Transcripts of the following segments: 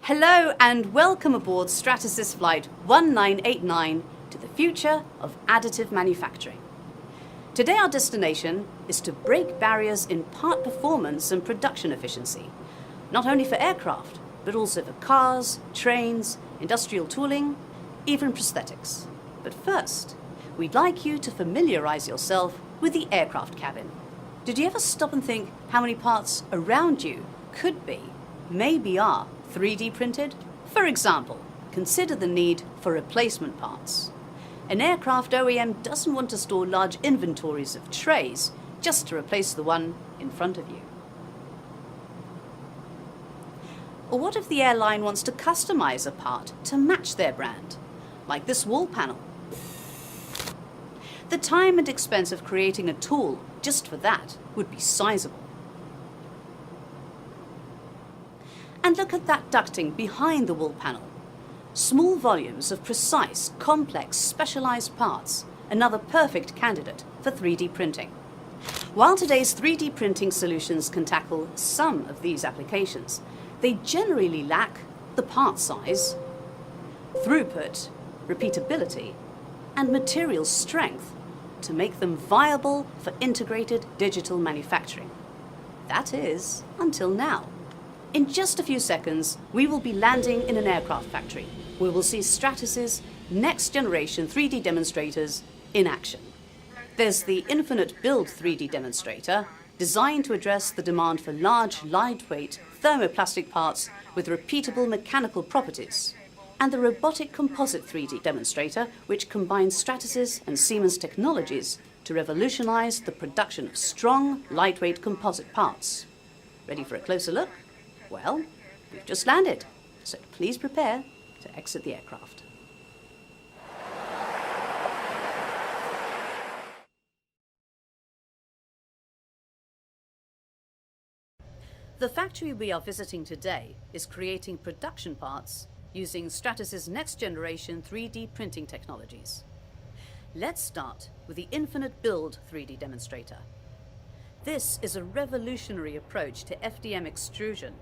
Hello and welcome aboard Stratasys Flight 1989 to the future of additive manufacturing. Today our destination is to break barriers in part performance and production efficiency, not only for aircraft, but also for cars, trains, industrial tooling, even prosthetics. But first, we'd like you to familiarize yourself with the aircraft cabin. Did you ever stop and think how many parts around you could be, maybe are, 3D printed? For example, consider the need for replacement parts. An aircraft OEM doesn't want to store large inventories of trays just to replace the one in front of you. Or what if the airline wants to customize a part to match their brand, like this wall panel? The time and expense of creating a tool just for that would be sizable. And look at that ducting behind the wall panel. Small volumes of precise, complex, specialized parts, another perfect candidate for 3D printing. While today's 3D printing solutions can tackle some of these applications, they generally lack the part size, throughput, repeatability, and material strength to make them viable for integrated digital manufacturing. That is, until now. In just a few seconds, we will be landing in an aircraft factory. We will see Stratasys' next generation 3D demonstrators in action. There's the Infinite Build 3D demonstrator, designed to address the demand for large, lightweight, thermoplastic parts with repeatable mechanical properties. And the Robotic Composite 3D demonstrator, which combines Stratasys and Siemens technologies to revolutionize the production of strong, lightweight composite parts. Ready for a closer look? Well, we've just landed, so please prepare to exit the aircraft. The factory we are visiting today is creating production parts using Stratasys' next-generation 3D printing technologies. Let's start with the Infinite Build 3D demonstrator. This is a revolutionary approach to FDM extrusion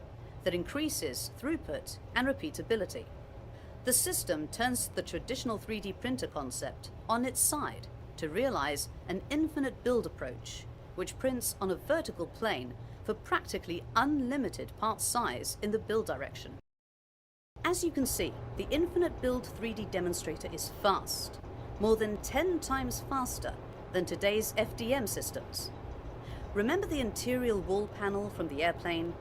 that increases throughput and repeatability. The system turns the traditional 3D printer concept on its side to realize an infinite build approach, which prints on a vertical plane for practically unlimited part size in the build direction. As you can see, the Infinite Build 3D demonstrator is fast, more than 10 times faster than today's FDM systems. Remember the interior wall panel from the airplane?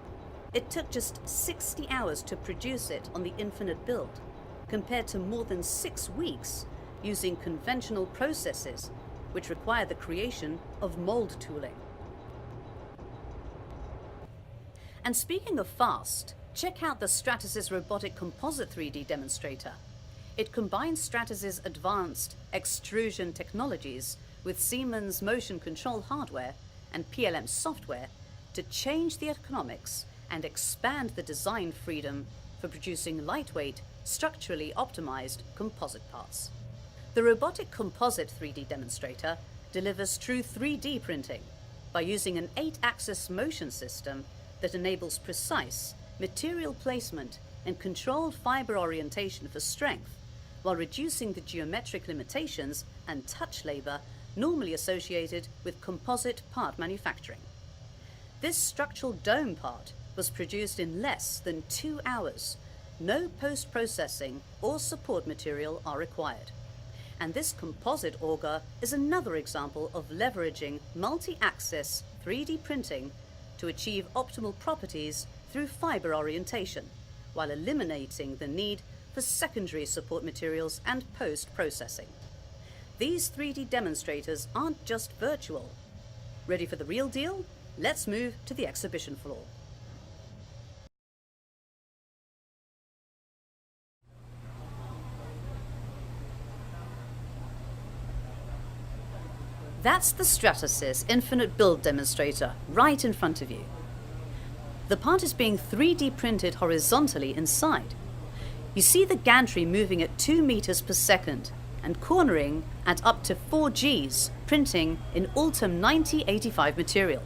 It took just 60 hours to produce it on the Infinite Build, compared to more than 6 weeks using conventional processes, which require the creation of mold tooling. And speaking of fast, check out the Stratasys Robotic Composite 3D demonstrator. It combines Stratasys' advanced extrusion technologies with Siemens motion control hardware and PLM software to change the economics and expand the design freedom for producing lightweight, structurally optimized composite parts. The Robotic Composite 3D demonstrator delivers true 3D printing by using an 8-axis motion system that enables precise material placement and controlled fiber orientation for strength, while reducing the geometric limitations and touch labor normally associated with composite part manufacturing. This structural dome part was produced in less than 2 hours. No post-processing or support material are required. And this composite auger is another example of leveraging multi-axis 3D printing to achieve optimal properties through fiber orientation, while eliminating the need for secondary support materials and post-processing. These 3D demonstrators aren't just virtual. Ready for the real deal? Let's move to the exhibition floor. That's the Stratasys Infinite Build demonstrator right in front of you. The part is being 3D printed horizontally inside. You see the gantry moving at 2 meters per second and cornering at up to 4 Gs, printing in Ultem 9085 material.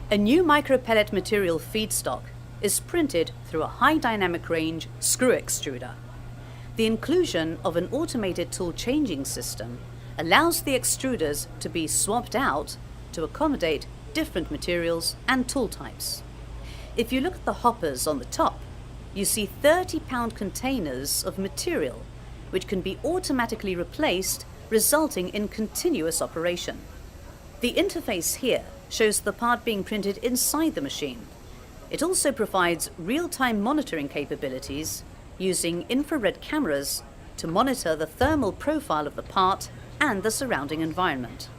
A new micropellet material feedstock is printed through a high dynamic range screw extruder. The inclusion of an automated tool changing system allows the extruders to be swapped out to accommodate different materials and tool types. If you look at the hoppers on the top, you see 30-pound containers of material which can be automatically replaced, resulting in continuous operation. The interface here shows the part being printed inside the machine. It also provides real-time monitoring capabilities using infrared cameras to monitor the thermal profile of the part and the surrounding environment.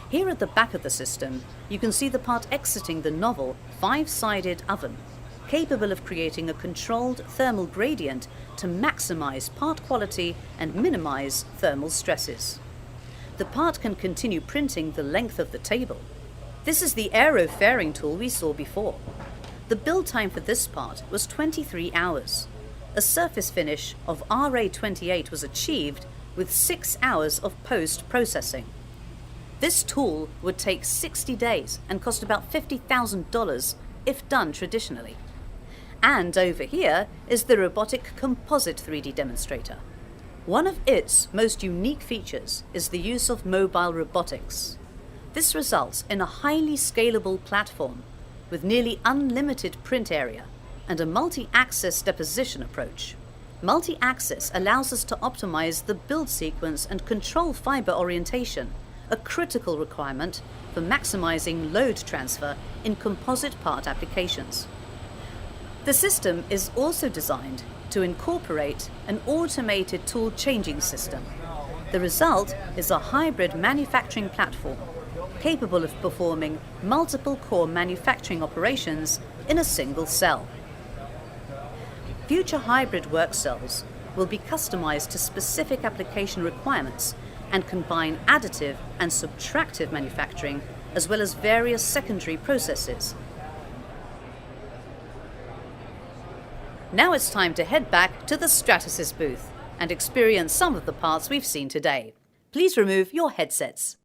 Here at the back of the system, you can see the part exiting the novel 5-sided oven, capable of creating a controlled thermal gradient to maximize part quality and minimize thermal stresses. The part can continue printing the length of the table. This is the aero fairing tool we saw before. The build time for this part was 23 hours. A surface finish of RA28 was achieved with 6 hours of post-processing. This tool would take 60 days and cost about $50,000 if done traditionally. And over here is the robotic composite 3D demonstrator. One of its most unique features is the use of mobile robotics. This results in a highly scalable platform with nearly unlimited print area and a multi-axis deposition approach. Multi-axis allows us to optimize the build sequence and control fiber orientation, a critical requirement for maximizing load transfer in composite part applications. The system is also designed to incorporate an automated tool changing system. The result is a hybrid manufacturing platform capable of performing multiple core manufacturing operations in a single cell. Future hybrid work cells will be customized to specific application requirements and combine additive and subtractive manufacturing as well as various secondary processes. Now it's time to head back to the Stratasys booth and experience some of the parts we've seen today. Please remove your headsets.